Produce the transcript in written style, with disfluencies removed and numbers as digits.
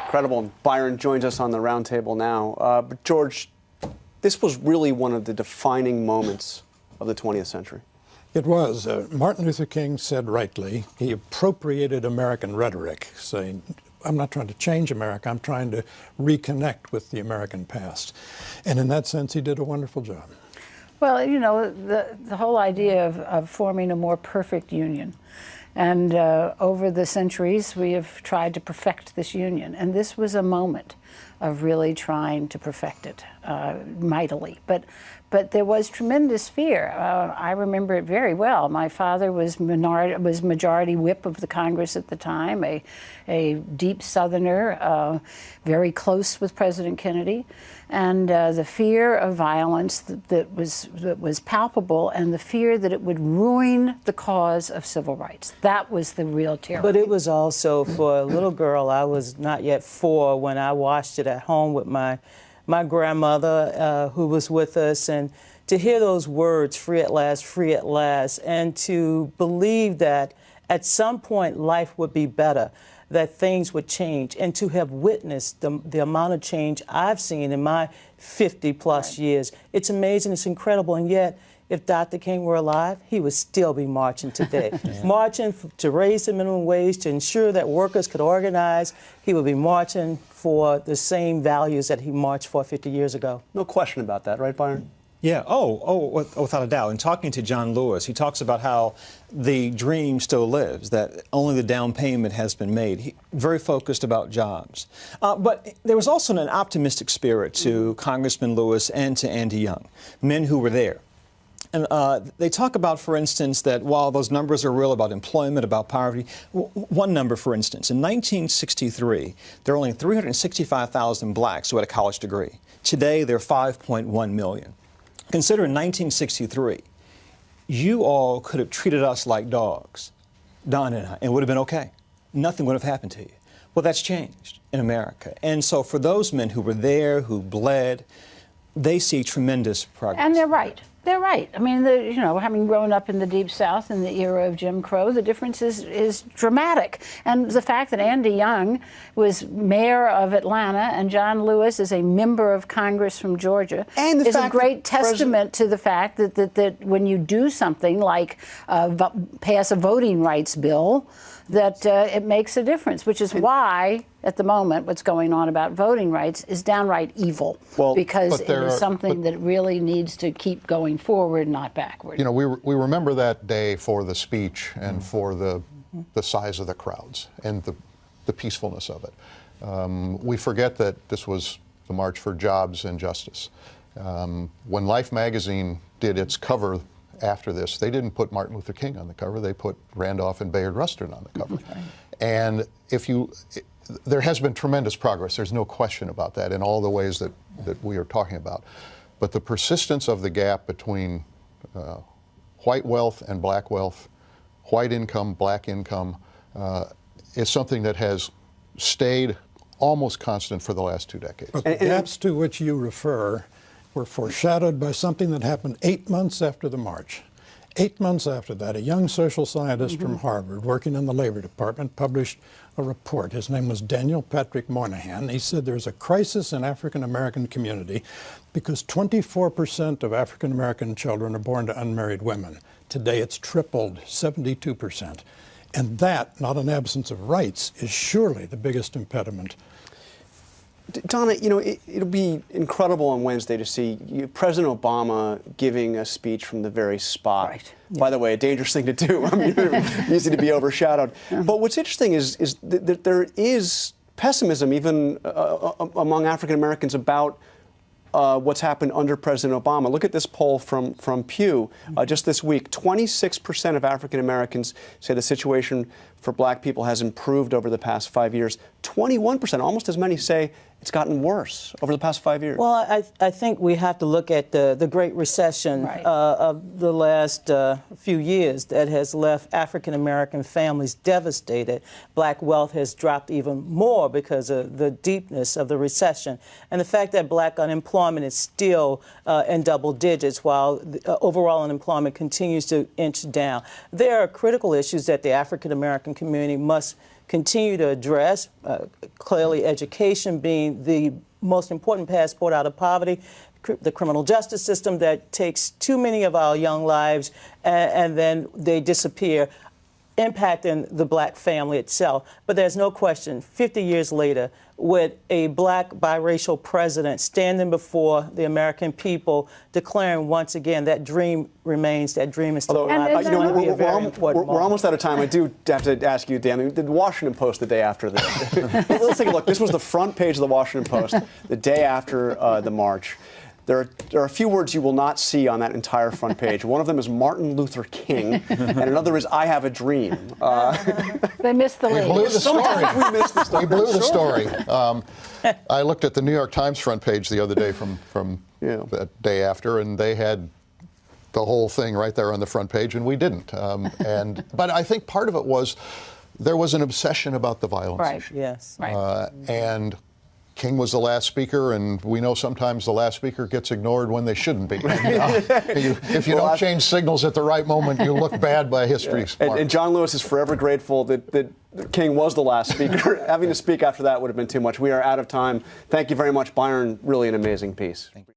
Incredible. Byron joins us on the roundtable now. But George, this was really one of the defining moments of the 20th century. It was. Martin Luther King said rightly, he appropriated American rhetoric, saying, I'm not trying to change America, I'm trying to reconnect with the American past. And in that sense, he did a wonderful job. Well, you know, the whole idea of forming a more perfect union. And over the centuries, we have tried to perfect this union. And this was a moment of really trying to perfect it mightily. But there was tremendous fear. I remember it very well. My father was majority whip of the Congress at the time, a deep Southerner, very close with President Kennedy. And the fear of violence that was palpable, and the fear that it would ruin the cause of civil rights. That was the real terror. But it was also, for a little girl, I was not yet 4 when I watched it at home with my grandmother who was with us, and to hear those words, free at last, and to believe that at some point life would be better, that things would change, and to have witnessed the amount of change I've seen in my 50-plus years. It's amazing, it's incredible, and yet, if Dr. King were alive, he would still be marching today. Yeah. Marching to raise the minimum wage, to ensure that workers could organize. He would be marching for the same values that he marched for 50 years ago. No question about that, right, Byron? Yeah, without a doubt. And talking to John Lewis, he talks about how the dream still lives, that only the down payment has been made. Very focused about jobs. But there was also an optimistic spirit to Congressman Lewis and to Andy Young, men who were there. And they talk about, for instance, that while those numbers are real about employment, about poverty, one number, for instance, in 1963, there were only 365,000 blacks who had a college degree. Today, there are 5.1 million. Consider in 1963, you all could have treated us like dogs, Don and I, and it would have been okay. Nothing would have happened to you. Well, that's changed in America. And so for those men who were there, who bled, they see tremendous progress. And they're right. They're right. I mean, you know, having grown up in the Deep South in the era of Jim Crow, the difference is dramatic. And the fact that Andy Young was mayor of Atlanta and John Lewis is a member of Congress from Georgia is a great testament to the fact that when you do something like pass a voting rights bill, that it makes a difference, which is why, at the moment, what's going on about voting rights is downright evil, because it is something that really needs to keep going forward, not backward. You know, we remember that day for the speech and for the size of the crowds and the peacefulness of it. We forget that this was the March for Jobs and Justice. When Life magazine did its cover after this, they didn't put Martin Luther King on the cover, they put Randolph and Bayard Rustin on the cover. Okay. And there has been tremendous progress, there's no question about that, in all the ways that we are talking about. But the persistence of the gap between white wealth and black wealth, white income, black income, is something that has stayed almost constant for the last 2 decades. But the gaps to which you refer were foreshadowed by something that happened 8 months after the march. 8 months after that, a young social scientist from Harvard working in the Labor Department published a report. His name was Daniel Patrick Moynihan. He said there's a crisis in African-American community because 24% of African-American children are born to unmarried women. Today it's tripled, 72%. And that, not an absence of rights, is surely the biggest impediment. Donna, you know, it'll be incredible on Wednesday to see President Obama giving a speech from the very spot. Right. Yeah. By the way, a dangerous thing to do. I mean, easy to be overshadowed. But what's interesting is that there is pessimism even among African Americans about what's happened under President Obama. Look at this poll from Pew just this week. 26% of African Americans say the situation for black people has improved over the past 5 years. 21%, almost as many, say it's gotten worse over the past 5 years. Well, I think we have to look at the Great Recession of the last few years that has left African-American families devastated. Black wealth has dropped even more because of the deepness of the recession. And the fact that black unemployment is still in double digits while overall unemployment continues to inch down. There are critical issues that the African-American community must continue to address, clearly education being the most important passport out of poverty, the criminal justice system that takes too many of our young lives and then they disappear, impacting the black family itself. But there's no question, 50 years later, with a black biracial president standing before the American people, declaring once again that dream remains, that dream is still alive. We're almost out of time. I do have to ask you, Dan, the Washington Post the day after this. Let's take a look. This was the front page of the Washington Post the day after the march. There are a few words you will not see on that entire front page. One of them is Martin Luther King, and another is I have a dream. They missed the lead. We blew the story. We missed the story. We blew the story. I looked at the New York Times front page the other day from the day after, and they had the whole thing right there on the front page, and we didn't. But I think part of it was there was an obsession about the violence. Right. Yes. Right. And King was the last speaker, and we know sometimes the last speaker gets ignored when they shouldn't be. If you don't change signals at the right moment, you look bad by history's mark. And John Lewis is forever grateful that King was the last speaker. Having to speak after that would have been too much. We are out of time. Thank you very much, Byron. Really an amazing piece.